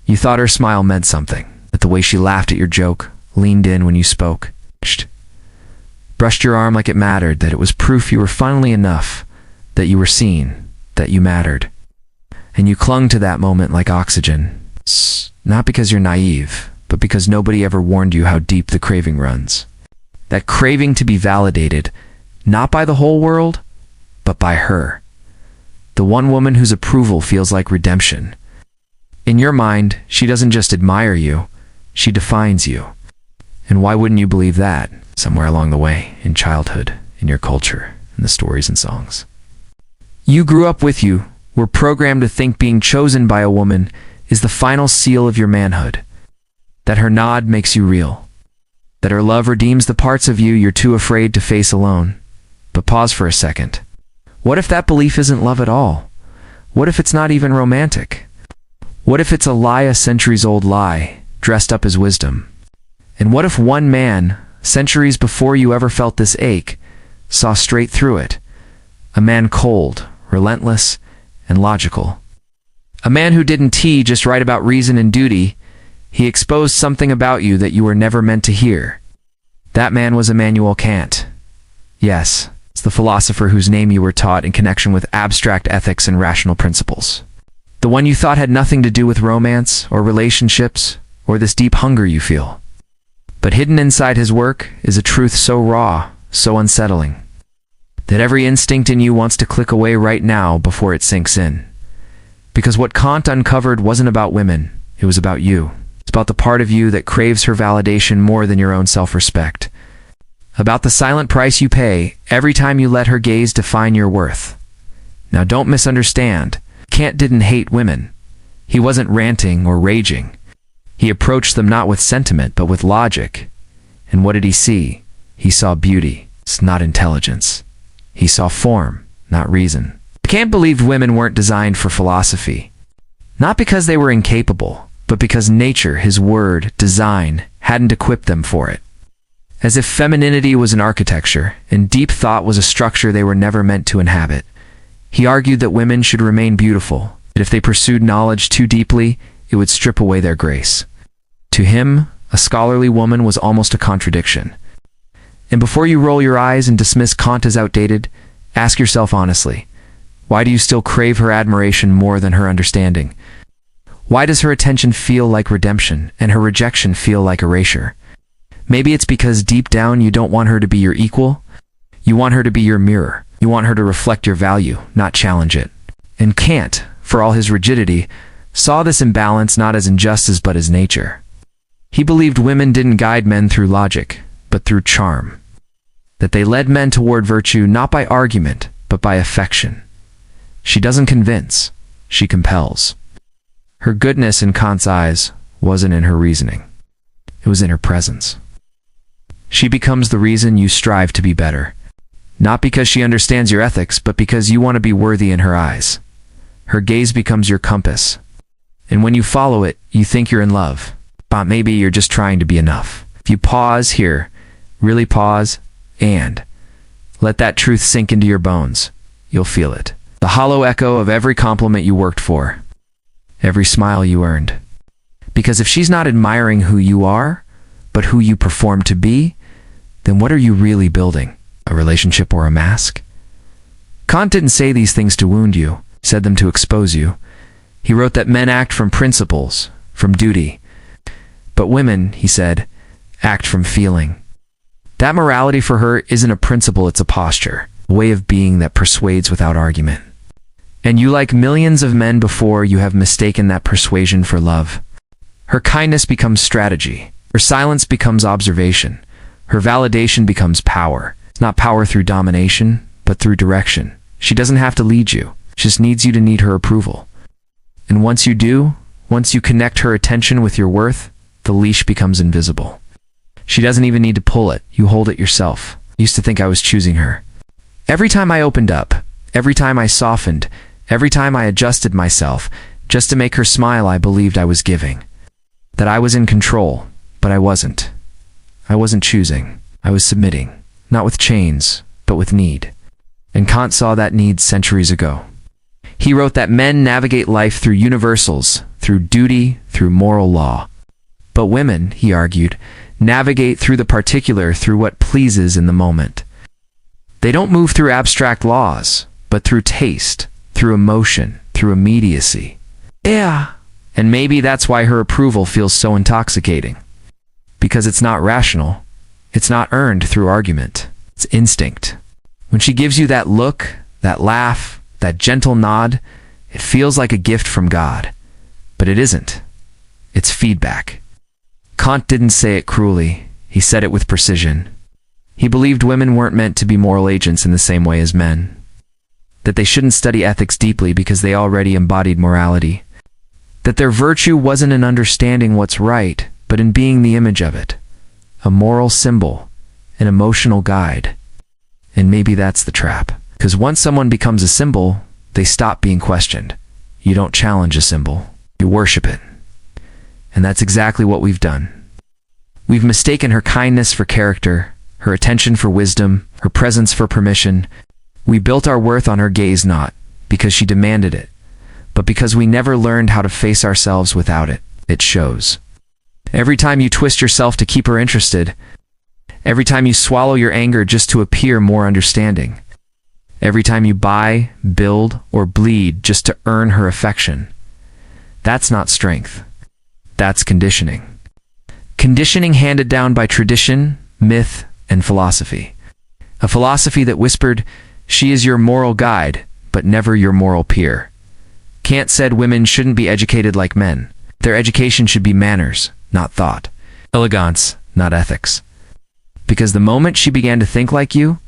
You thought her smile meant something, that the way she laughed at your joke, leaned in when you spoke, brushed your arm like it mattered, that it was proof you were finally enough, that you were seen, that you mattered. And you clung to that moment like oxygen, not because you're naive, but because nobody ever warned you how deep the craving runs. That craving to be validated, not by the whole world, but by her. The one woman whose approval feels like redemption. In your mind, she doesn't just admire you, she defines you. And why wouldn't you believe that? Somewhere along the way, in childhood, in your culture, in the stories and songs. You grew up with you, were programmed to think being chosen by a woman is the final seal of your manhood. That her nod makes you real. That her love redeems the parts of you you're too afraid to face alone. But pause for a second. What if that belief isn't love at all? What if it's not even romantic? What if it's a lie, a centuries-old lie, dressed up as wisdom? And what if one man, centuries before you ever felt this ache, saw straight through it? A man cold, relentless, and logical. A man who didn't just write about reason and duty. He exposed something about you that you were never meant to hear. That man was Immanuel Kant. Yes, it's the philosopher whose name you were taught in connection with abstract ethics and rational principles. The one you thought had nothing to do with romance or relationships or this deep hunger you feel. But hidden inside his work is a truth so raw, so unsettling, that every instinct in you wants to click away right now before it sinks in. Because what Kant uncovered wasn't about women, it was about you. It's about the part of you that craves her validation more than your own self-respect. About the silent price you pay every time you let her gaze define your worth. Now don't misunderstand. Kant didn't hate women. He wasn't ranting or raging. He approached them not with sentiment, but with logic. And what did he see? He saw beauty, not intelligence. He saw form, not reason. Kant believed women weren't designed for philosophy. Not because they were incapable, but because nature, his word, design, hadn't equipped them for it. As if femininity was an architecture, and deep thought was a structure they were never meant to inhabit. He argued that women should remain beautiful, that if they pursued knowledge too deeply, it would strip away their grace. To him, a scholarly woman was almost a contradiction. And before you roll your eyes and dismiss Kant as outdated, ask yourself honestly, why do you still crave her admiration more than her understanding? Why does her attention feel like redemption and her rejection feel like erasure? Maybe it's because deep down you don't want her to be your equal. You want her to be your mirror. You want her to reflect your value, not challenge it. And Kant, for all his rigidity, saw this imbalance not as injustice but as nature. He believed women didn't guide men through logic, but through charm. That they led men toward virtue not by argument, but by affection. She doesn't convince, she compels. Her goodness in Kant's eyes wasn't in her reasoning. It was in her presence. She becomes the reason you strive to be better. Not because she understands your ethics, but because you want to be worthy in her eyes. Her gaze becomes your compass. And when you follow it, you think you're in love. But maybe you're just trying to be enough. If you pause here, really pause, and let that truth sink into your bones, you'll feel it. The hollow echo of every compliment you worked for. Every smile you earned. Because if she's not admiring who you are, but who you perform to be, then what are you really building? A relationship or a mask? Kant didn't say these things to wound you, said them to expose you. He wrote that men act from principles, from duty. But women, he said, act from feeling. That morality for her isn't a principle, it's a posture, a way of being that persuades without argument. And you, like millions of men before you, have mistaken that persuasion for love. Her kindness becomes strategy. Her silence becomes observation. Her validation becomes power. It's not power through domination, but through direction. She doesn't have to lead you. She just needs you to need her approval. And once you do, once you connect her attention with your worth, the leash becomes invisible. She doesn't even need to pull it. You hold it yourself. I used to think I was choosing her. Every time I opened up, every time I softened, every time I adjusted myself, just to make her smile, I believed I was giving. That I was in control, but I wasn't. I wasn't choosing. I was submitting. Not with chains, but with need. And Kant saw that need centuries ago. He wrote that men navigate life through universals, through duty, through moral law. But women, he argued, navigate through the particular, through what pleases in the moment. They don't move through abstract laws, but through taste, through emotion, through immediacy. Yeah. And maybe that's why her approval feels so intoxicating. Because it's not rational. It's not earned through argument. It's instinct. When she gives you that look, that laugh, that gentle nod, it feels like a gift from God. But it isn't. It's feedback. Kant didn't say it cruelly. He said it with precision. He believed women weren't meant to be moral agents in the same way as men. That they shouldn't study ethics deeply because they already embodied morality. That their virtue wasn't in understanding what's right, but in being the image of it. A moral symbol, an emotional guide. And maybe that's the trap. Because once someone becomes a symbol, they stop being questioned. You don't challenge a symbol. You worship it. And that's exactly what we've done. We've mistaken her kindness for character, her attention for wisdom, her presence for permission. We built our worth on her gaze not because she demanded it, but because we never learned how to face ourselves without it. It shows. Every time you twist yourself to keep her interested, every time you swallow your anger just to appear more understanding, every time you buy, build, or bleed just to earn her affection, that's not strength. That's conditioning. Conditioning handed down by tradition, myth, and philosophy. A philosophy that whispered, "She is your moral guide, but never your moral peer." Kant said women shouldn't be educated like men. Their education should be manners, not thought. Elegance, not ethics. Because the moment she began to think like you,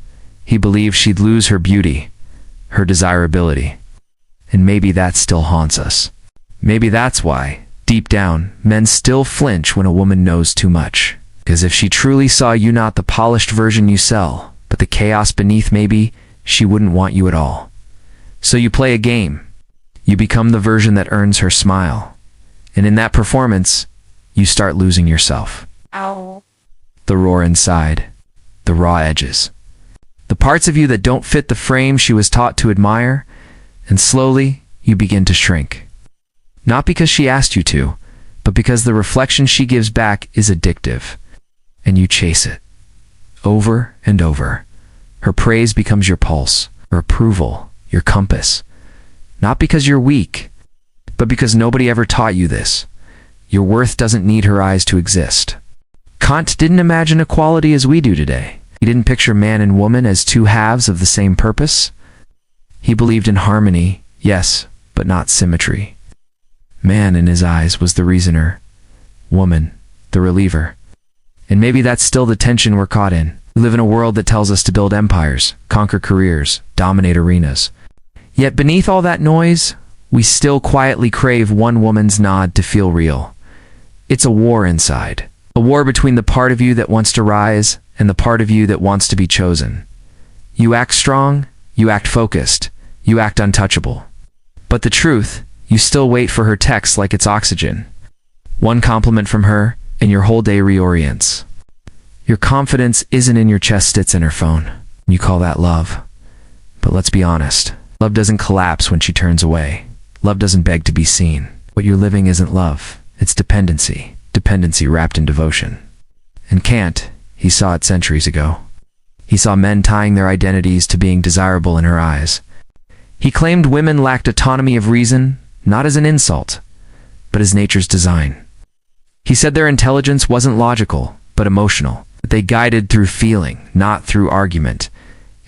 he believed she'd lose her beauty, her desirability. And maybe that still haunts us. Maybe that's why, deep down, men still flinch when a woman knows too much. Because if she truly saw you not the polished version you sell, but the chaos beneath, maybe she wouldn't want you at all. So you play a game. You become the version that earns her smile. And in that performance, you start losing yourself. Ow. The roar inside, the raw edges. The parts of you that don't fit the frame she was taught to admire, and slowly you begin to shrink. Not because she asked you to, but because the reflection she gives back is addictive, and you chase it. Over and over. Her praise becomes your pulse, her approval, your compass. Not because you're weak, but because nobody ever taught you this. Your worth doesn't need her eyes to exist. Kant didn't imagine equality as we do today. He didn't picture man and woman as two halves of the same purpose. He believed in harmony, yes, but not symmetry. Man, in his eyes, was the reasoner. Woman, the reliever. And maybe that's still the tension we're caught in. We live in a world that tells us to build empires, conquer careers, dominate arenas. Yet beneath all that noise, we still quietly crave one woman's nod to feel real. It's a war inside. A war between the part of you that wants to rise and the part of you that wants to be chosen. You act strong, you act focused, you act untouchable. But the truth, you still wait for her text like it's oxygen. One compliment from her, and your whole day reorients. Your confidence isn't in your chest, it's in her phone. You call that love. But let's be honest. Love doesn't collapse when she turns away. Love doesn't beg to be seen. What you're living isn't love. It's dependency. Dependency wrapped in devotion. And Kant, he saw it centuries ago. He saw men tying their identities to being desirable in her eyes. He claimed women lacked autonomy of reason, not as an insult, but as nature's design. He said their intelligence wasn't logical, but emotional. That they guided through feeling, not through argument.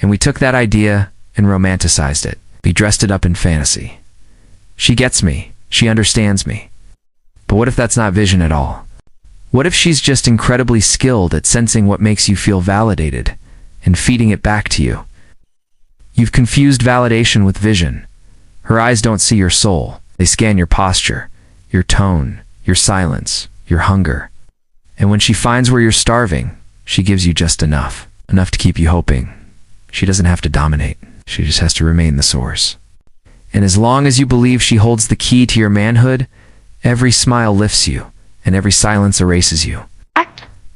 And we took that idea and romanticized it. We dressed it up in fantasy. She gets me. She understands me. But what if that's not vision at all? What if she's just incredibly skilled at sensing what makes you feel validated and feeding it back to you? You've confused validation with vision. Her eyes don't see your soul. They scan your posture, your tone, your silence, your hunger. And when she finds where you're starving, she gives you just enough. Enough to keep you hoping. She doesn't have to dominate. She just has to remain the source. And as long as you believe she holds the key to your manhood, every smile lifts you, and every silence erases you.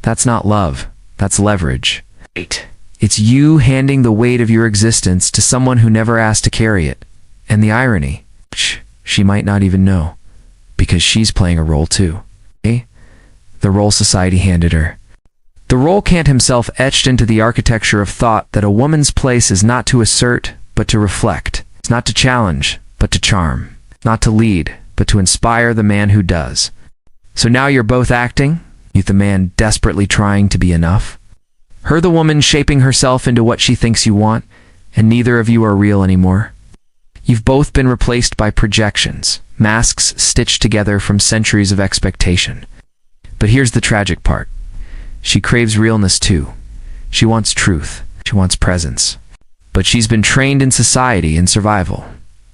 That's not love. That's leverage. It's you handing the weight of your existence to someone who never asked to carry it. And the irony, she might not even know, because she's playing a role too. The role society handed her. The role Kant himself etched into the architecture of thought that a woman's place is not to assert, but to reflect. It's not to challenge, but to charm. Not to lead, but to inspire the man who does. So now you're both acting, you the man desperately trying to be enough. Her the woman shaping herself into what she thinks you want, and neither of you are real anymore. You've both been replaced by projections, masks stitched together from centuries of expectation. But here's the tragic part. She craves realness too. She wants truth. She wants presence. But she's been trained in society and survival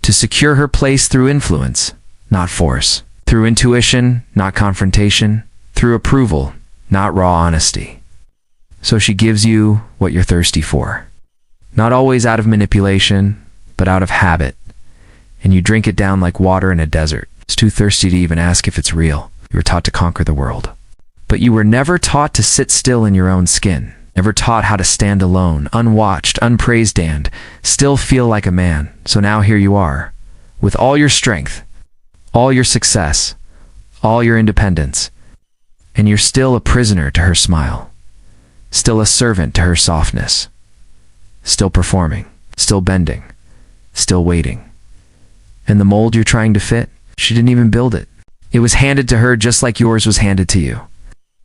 to secure her place through influence, not force. Through intuition, not confrontation. Through approval, not raw honesty. So she gives you what you're thirsty for. Not always out of manipulation, but out of habit. And you drink it down like water in a desert. It's too thirsty to even ask if it's real. You were taught to conquer the world. But you were never taught to sit still in your own skin. Never taught how to stand alone, unwatched, unpraised, and still feel like a man. So now here you are, with all your strength, all your success, all your independence, and you're still a prisoner to her smile, still a servant to her softness, still performing, still bending, still waiting. And the mold you're trying to fit, she didn't even build it. It was handed to her just like yours was handed to you.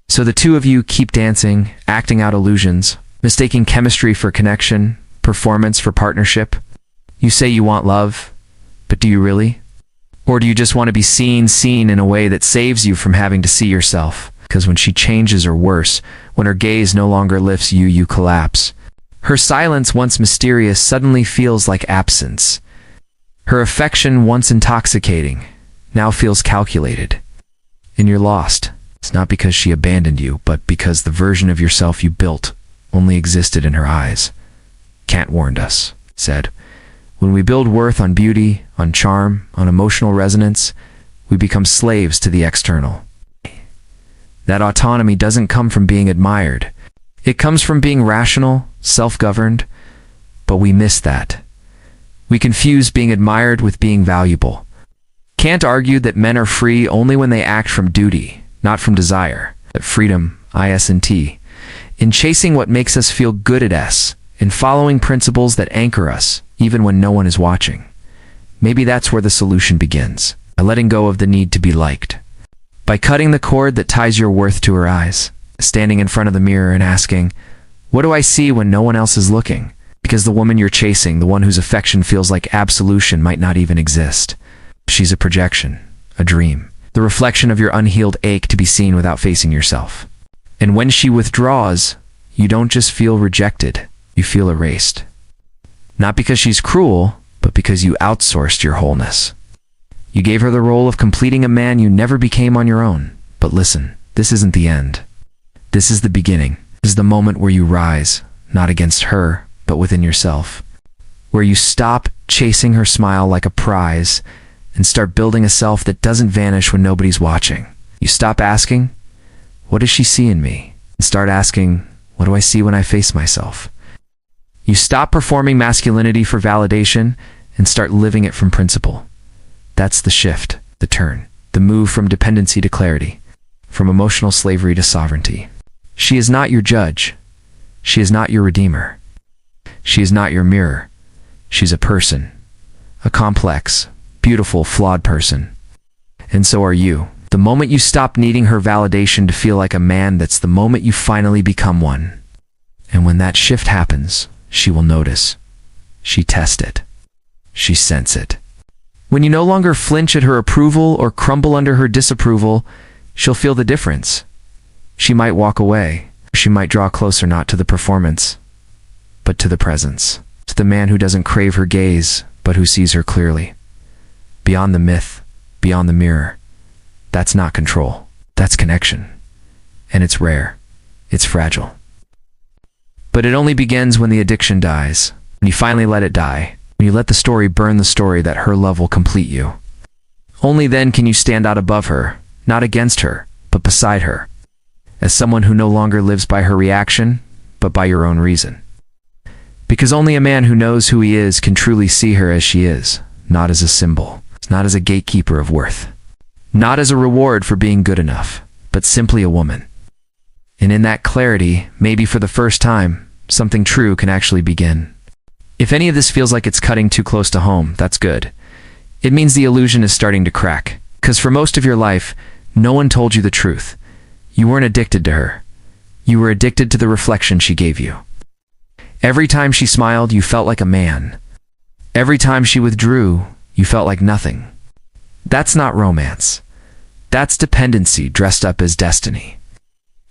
So the two of you keep dancing, acting out illusions, mistaking chemistry for connection, performance for partnership. You say you want love, but do you really? Or do you just want to be seen in a way that saves you from having to see yourself? Because when she changes, or worse, when her gaze no longer lifts you, you collapse. Her silence, once mysterious, suddenly feels like absence. Her affection, once intoxicating, now feels calculated. And you're lost. It's not because she abandoned you, but because the version of yourself you built only existed in her eyes. Kant warned us, said, when we build worth on beauty, on charm, on emotional resonance, we become slaves to the external. That autonomy doesn't come from being admired. It comes from being rational, self-governed, but we miss that. We confuse being admired with being valuable. Kant argued that men are free only when they act from duty, not from desire. That freedom, isn't, in chasing what makes us feel good at us, in following principles that anchor us, even when no one is watching. Maybe that's where the solution begins, by letting go of the need to be liked. By cutting the cord that ties your worth to her eyes, standing in front of the mirror and asking, what do I see when no one else is looking? Because the woman you're chasing, the one whose affection feels like absolution, might not even exist. She's a projection, a dream, the reflection of your unhealed ache to be seen without facing yourself. And when she withdraws, you don't just feel rejected, you feel erased. Not because she's cruel, but because you outsourced your wholeness. You gave her the role of completing a man you never became on your own. But listen, this isn't the end. This is the beginning. This is the moment where you rise, not against her, but within yourself. Where you stop chasing her smile like a prize and start building a self that doesn't vanish when nobody's watching. You stop asking, what does she see in me? And start asking, what do I see when I face myself? You stop performing masculinity for validation and start living it from principle. That's the shift, the turn, the move from dependency to clarity, from emotional slavery to sovereignty. She is not your judge. She is not your redeemer. She is not your mirror. She's a person, a complex, beautiful, flawed person. And so are you. The moment you stop needing her validation to feel like a man, that's the moment you finally become one. And when that shift happens, she will notice. She tests it. She sense it. When you no longer flinch at her approval or crumble under her disapproval, she'll feel the difference. She might walk away. She might draw closer, not to the performance, but to the presence. To the man who doesn't crave her gaze, but who sees her clearly. Beyond the myth, beyond the mirror. That's not control. That's connection. And it's rare. It's fragile. But it only begins when the addiction dies. When you finally let it die. When you let the story burn the story that her love will complete you. Only then can you stand out above her, not against her, but beside her. As someone who no longer lives by her reaction, but by your own reason. Because only a man who knows who he is can truly see her as she is, not as a symbol, not as a gatekeeper of worth, not as a reward for being good enough, but simply a woman. And in that clarity, maybe for the first time, something true can actually begin. If any of this feels like it's cutting too close to home, that's good. It means the illusion is starting to crack. Because for most of your life, no one told you the truth. You weren't addicted to her. You were addicted to the reflection she gave you. Every time she smiled, you felt like a man. Every time she withdrew, you felt like nothing. That's not romance. That's dependency dressed up as destiny.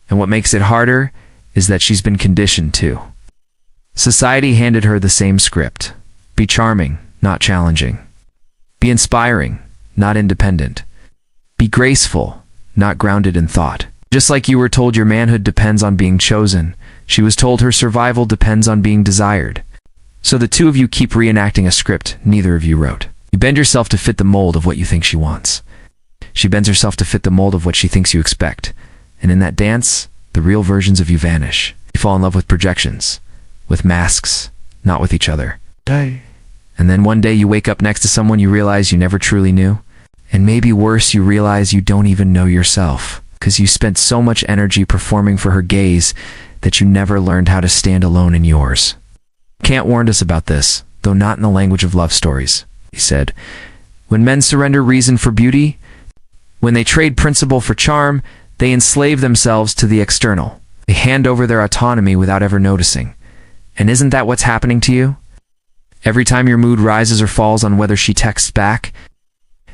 And what makes it harder is that she's been conditioned too. Society handed her the same script. Be charming, not challenging. Be inspiring, not independent. Be graceful, not grounded in thought. Just like you were told your manhood depends on being chosen, she was told her survival depends on being desired. So the two of you keep reenacting a script neither of you wrote. You bend yourself to fit the mold of what you think she wants. She bends herself to fit the mold of what she thinks you expect. And in that dance, the real versions of you vanish. You fall in love with projections, with masks, not with each other. And then one day you wake up next to someone you realize you never truly knew. And maybe worse, you realize you don't even know yourself, because you spent so much energy performing for her gaze that you never learned how to stand alone in yours. Kant warned us about this, though not in the language of love stories. He said, when men surrender reason for beauty, when they trade principle for charm, they enslave themselves to the external. They hand over their autonomy without ever noticing. And isn't that what's happening to you? Every time your mood rises or falls on whether she texts back,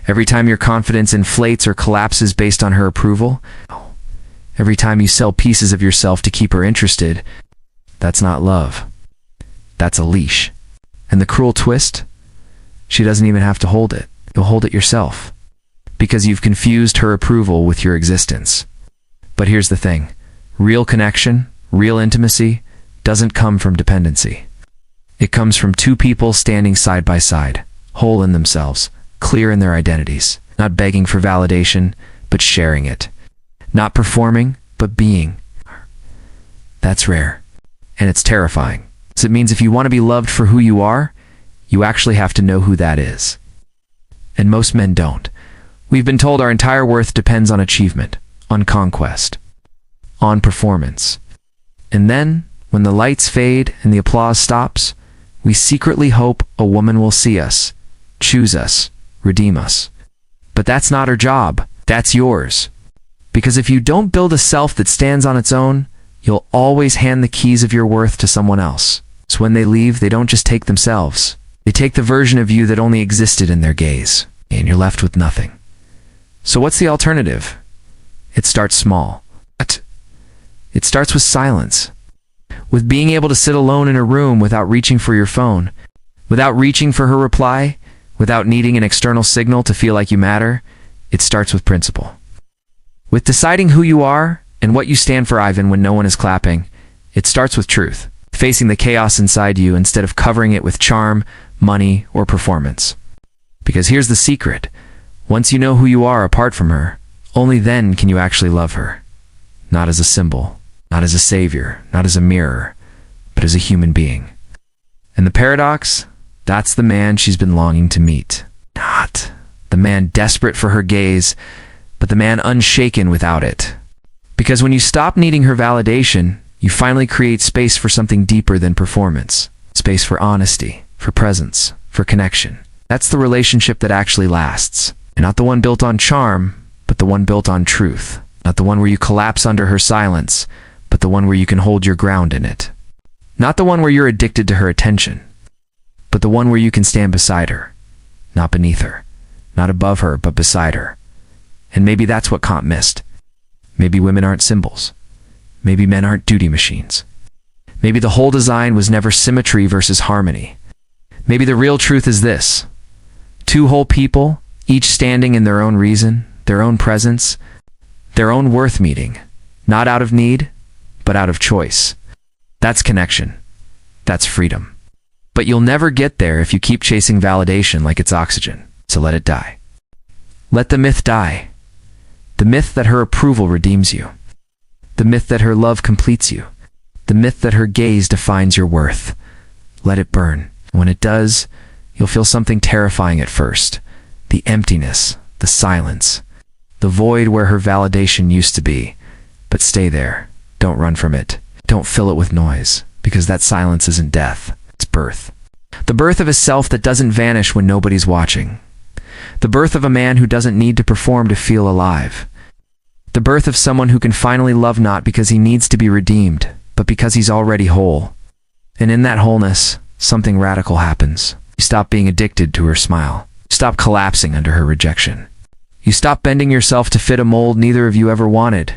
every time your confidence inflates or collapses based on her approval, every time you sell pieces of yourself to keep her interested, that's not love. That's a leash. And the cruel twist? She doesn't even have to hold it. You'll hold it yourself. Because you've confused her approval with your existence. But here's the thing. Real connection, real intimacy, doesn't come from dependency. It comes from two people standing side by side, whole in themselves, clear in their identities, not begging for validation, but sharing it. Not performing, but being. That's rare. And it's terrifying. So it means if you want to be loved for who you are, you actually have to know who that is. And most men don't. We've been told our entire worth depends on achievement, on conquest, on performance. And then, when the lights fade and the applause stops, we secretly hope a woman will see us, choose us, redeem us. But that's not her job. That's yours. Because if you don't build a self that stands on its own, you'll always hand the keys of your worth to someone else. So when they leave, they don't just take themselves. They take the version of you that only existed in their gaze, and you're left with nothing. So what's the alternative? It starts small. It starts with silence. With being able to sit alone in a room without reaching for your phone, without reaching for her reply, without needing an external signal to feel like you matter. It starts with principle. With deciding who you are and what you stand for, Ivan, when no one is clapping. It starts with truth, facing the chaos inside you instead of covering it with charm, money, or performance. Because here's the secret. Once you know who you are apart from her, only then can you actually love her. Not as a symbol, not as a savior, not as a mirror, but as a human being. And the paradox? That's the man she's been longing to meet. Not the man desperate for her gaze, but the man unshaken without it. Because when you stop needing her validation, you finally create space for something deeper than performance. Space for honesty, for presence, for connection. That's the relationship that actually lasts. And not the one built on charm, but the one built on truth. Not the one where you collapse under her silence, but the one where you can hold your ground in it. Not the one where you're addicted to her attention, but the one where you can stand beside her, not beneath her, not above her, but beside her. And maybe that's what Kant missed. Maybe women aren't symbols. Maybe men aren't duty machines. Maybe the whole design was never symmetry versus harmony. Maybe the real truth is this. Two whole people, each standing in their own reason, their own presence, their own worth meeting, not out of need, but out of choice. That's connection. That's freedom. But you'll never get there if you keep chasing validation like it's oxygen. So let it die. Let the myth die. The myth that her approval redeems you. The myth that her love completes you. The myth that her gaze defines your worth. Let it burn. When it does, You'll feel something terrifying at first. The emptiness, the silence, the void where her validation used to be. But stay there. Don't run from it. Don't fill it with noise, because that silence isn't death. It's birth. The birth of a self that doesn't vanish when nobody's watching. The birth of a man who doesn't need to perform to feel alive. The birth of someone who can finally love not because he needs to be redeemed, but because he's already whole. And in that wholeness, something radical happens. You stop being addicted to her smile. You stop collapsing under her rejection. You stop bending yourself to fit a mold neither of you ever wanted.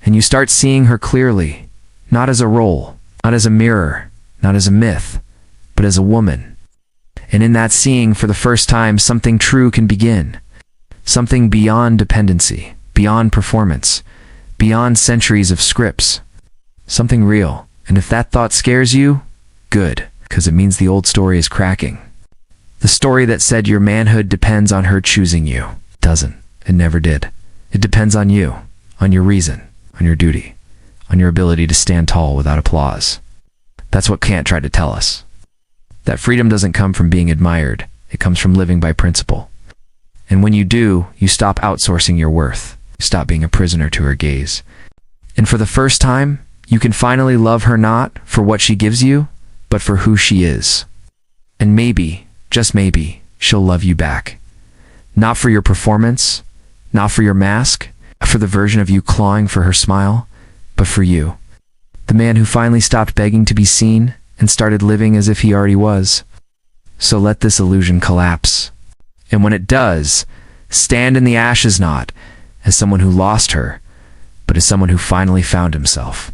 And you start seeing her clearly, not as a role, not as a mirror, not as a myth, but as a woman. And in that seeing, for the first time, something true can begin. Something beyond dependency, beyond performance, beyond centuries of scripts. Something real. And if that thought scares you, good, because it means the old story is cracking. The story that said your manhood depends on her choosing you. Doesn't. It never did. It depends on you, on your reason, on your duty, on your ability to stand tall without applause. That's what Kant tried to tell us. That freedom doesn't come from being admired. It comes from living by principle. And when you do, you stop outsourcing your worth. You stop being a prisoner to her gaze. And for the first time, you can finally love her not for what she gives you, but for who she is. And maybe, just maybe, she'll love you back. Not for your performance, not for your mask, for the version of you clawing for her smile, but for you. The man who finally stopped begging to be seen and started living as if he already was. So let this illusion collapse. And when it does, stand in the ashes not as someone who lost her, but as someone who finally found himself.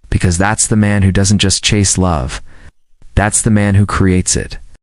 Because that's the man who doesn't just chase love. That's the man who creates it.